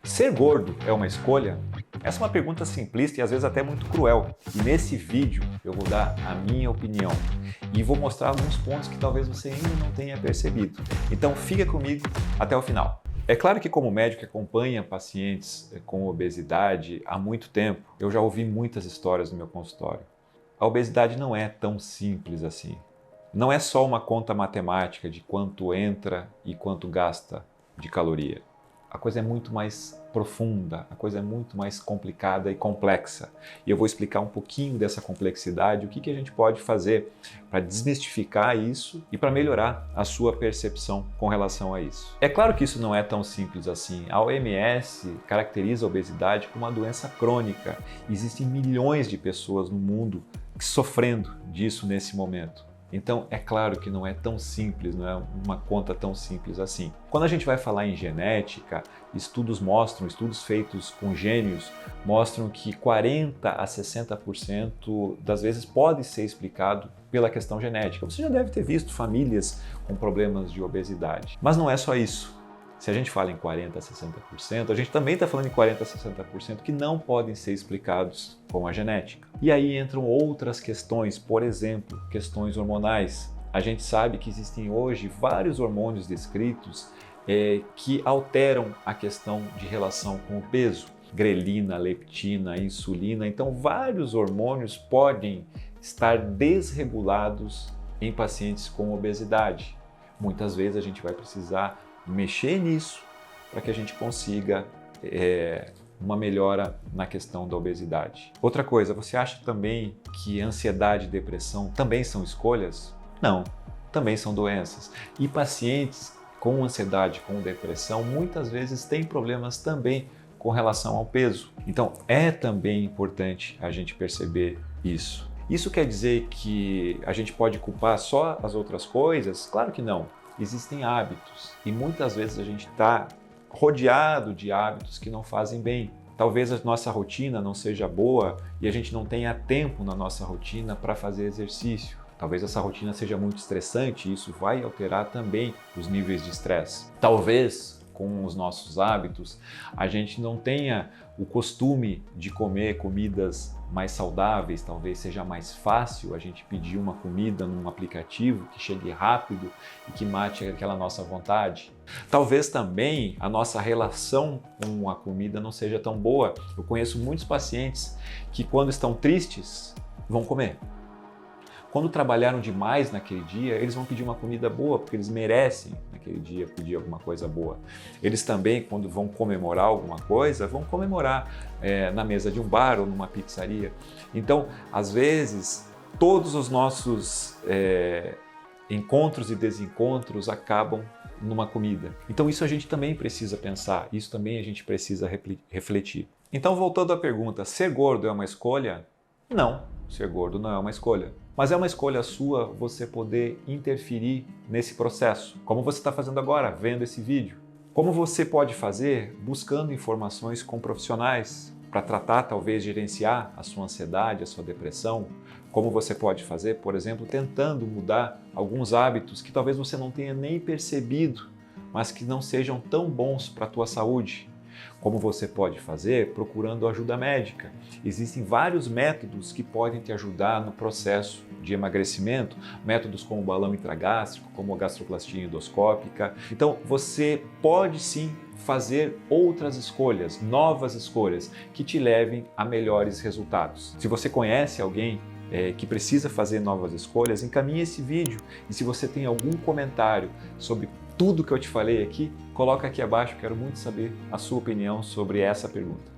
Ser gordo é uma escolha? Essa é uma pergunta simplista e às vezes até muito cruel. E nesse vídeo eu vou dar a minha opinião e vou mostrar alguns pontos que talvez você ainda não tenha percebido. Então fica comigo até o final. É claro que como médico que acompanha pacientes com obesidade há muito tempo, eu já ouvi muitas histórias no meu consultório. A obesidade não é tão simples assim. Não é só uma conta matemática de quanto entra e quanto gasta de caloria. A coisa é muito mais profunda, a coisa é muito mais complicada e complexa. E eu vou explicar um pouquinho dessa complexidade, o que a gente pode fazer para desmistificar isso e para melhorar a sua percepção com relação a isso. É claro que isso não é tão simples assim. A OMS caracteriza a obesidade como uma doença crônica. Existem milhões de pessoas no mundo sofrendo disso nesse momento. Então, é claro que não é tão simples, não é uma conta tão simples assim. Quando a gente vai falar em genética, estudos feitos com gênios, mostram que 40 a 60% das vezes pode ser explicado pela questão genética. Você já deve ter visto famílias com problemas de obesidade. Mas não é só isso. Se a gente fala em 40 a 60%, a gente também está falando em 40 a 60% que não podem ser explicados com a genética. E aí entram outras questões, por exemplo, questões hormonais. A gente sabe que existem hoje vários hormônios descritos que alteram a questão de relação com o peso. Grelina, leptina, insulina. Então, vários hormônios podem estar desregulados em pacientes com obesidade. Muitas vezes a gente vai precisar mexer nisso para que a gente consiga uma melhora na questão da obesidade. Outra coisa, você acha também que ansiedade e depressão também são escolhas? Não, também são doenças. E pacientes com ansiedade, com depressão, muitas vezes têm problemas também com relação ao peso. Então, é também importante a gente perceber isso. Isso quer dizer que a gente pode culpar só as outras coisas? Claro que não. Existem hábitos e muitas vezes a gente está rodeado de hábitos que não fazem bem. Talvez a nossa rotina não seja boa e a gente não tenha tempo na nossa rotina para fazer exercício. Talvez essa rotina seja muito estressante e isso vai alterar também os níveis de estresse. Talvez com os nossos hábitos a gente não tenha o costume de comer comidas mais saudáveis, talvez seja mais fácil a gente pedir uma comida num aplicativo que chegue rápido e que mate aquela nossa vontade. Talvez também a nossa relação com a comida não seja tão boa. Eu conheço muitos pacientes que quando estão tristes vão comer. Quando trabalharam demais naquele dia, eles vão pedir uma comida boa, porque eles merecem naquele dia pedir alguma coisa boa. Eles também, quando vão comemorar alguma coisa, vão comemorar na mesa de um bar ou numa pizzaria. Então, às vezes, todos os nossos encontros e desencontros acabam numa comida. Então, isso a gente também precisa pensar, isso também a gente precisa refletir. Então, voltando à pergunta, ser gordo é uma escolha? Não, ser gordo não é uma escolha. Mas é uma escolha sua você poder interferir nesse processo, como você está fazendo agora, vendo esse vídeo. Como você pode fazer buscando informações com profissionais para tratar, talvez gerenciar a sua ansiedade, a sua depressão. Como você pode fazer, por exemplo, tentando mudar alguns hábitos que talvez você não tenha nem percebido, mas que não sejam tão bons para a tua saúde. Como você pode fazer procurando ajuda médica. Existem vários métodos que podem te ajudar no processo de emagrecimento, métodos como o balão intragástrico, como a gastroplastia endoscópica. Então você pode sim fazer outras escolhas, novas escolhas, que te levem a melhores resultados. Se você conhece alguém que precisa fazer novas escolhas, encaminhe esse vídeo. E se você tem algum comentário sobre tudo que eu te falei aqui, coloca aqui abaixo, quero muito saber a sua opinião sobre essa pergunta.